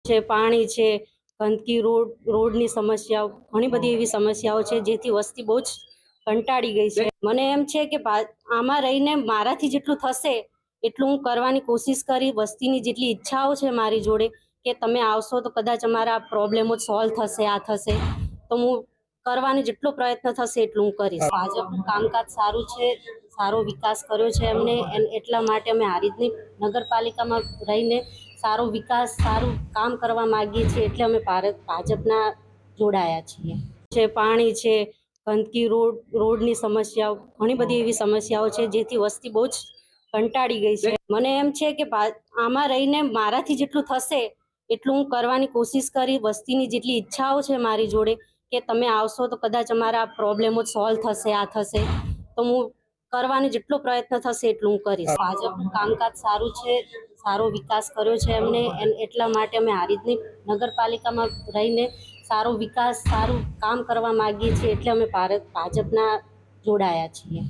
છે, પાણી છે, ગંદકી, રોડની સમસ્યાઓ, ઘણી બધી એવી સમસ્યાઓ છે જેથી વસ્તી બહુ જ કંટાળી ગઈ છે. મને એમ છે કે આમાં રહીને મારાથી જેટલું થશે એટલું હું કરવાની કોશિશ કરી. વસ્તીની જેટલી ઈચ્છાઓ છે મારી જોડે કે તમે આવશો તો કદાચ અમારા પ્રોબ્લેમો સોલ્વ થશે, આ થશે, તો હું કરવાનો જેટલો પ્રયત્ન થશે એટલું હું કરીશ. ભાજપનું કામકાજ સારું છે, સારો વિકાસ કર્યો છે એમને, એટલા માટે અમે હારીજની નગરપાલિકામાં રહીને સારો વિકાસ, સારું કામ કરવા માંગીએ છીએ, એટલે અમે ભાજપના જોડાયા છીએ. પાણી છે, ગંદકી, રોડની સમસ્યાઓ, ઘણી બધી એવી સમસ્યાઓ છે જેથી વસ્તી બહુ જ કંટાળી ગઈ છે. મને એમ છે કે આમાં રહીને મારાથી જેટલું થશે એટલું હું કરવાની કોશિશ કરી. વસ્તીની જેટલી ઈચ્છાઓ છે મારી જોડે કે તમે આવશો તો કદાચ અમારા પ્રોબ્લેમો સોલ્વ થશે, આ થશે, તો હું કરવાનો જેટલો પ્રયત્ન થશે એટલું હું કરીશ. ભાજપનું કામકાજ સારું છે, સારો વિકાસ કર્યો છે એમને, એટલા માટે અમે હારીજની નગરપાલિકામાં રહીને સારો વિકાસ, સારું કામ કરવા માંગીએ છીએ, એટલે અમે ભાજપના જોડાયા છીએ.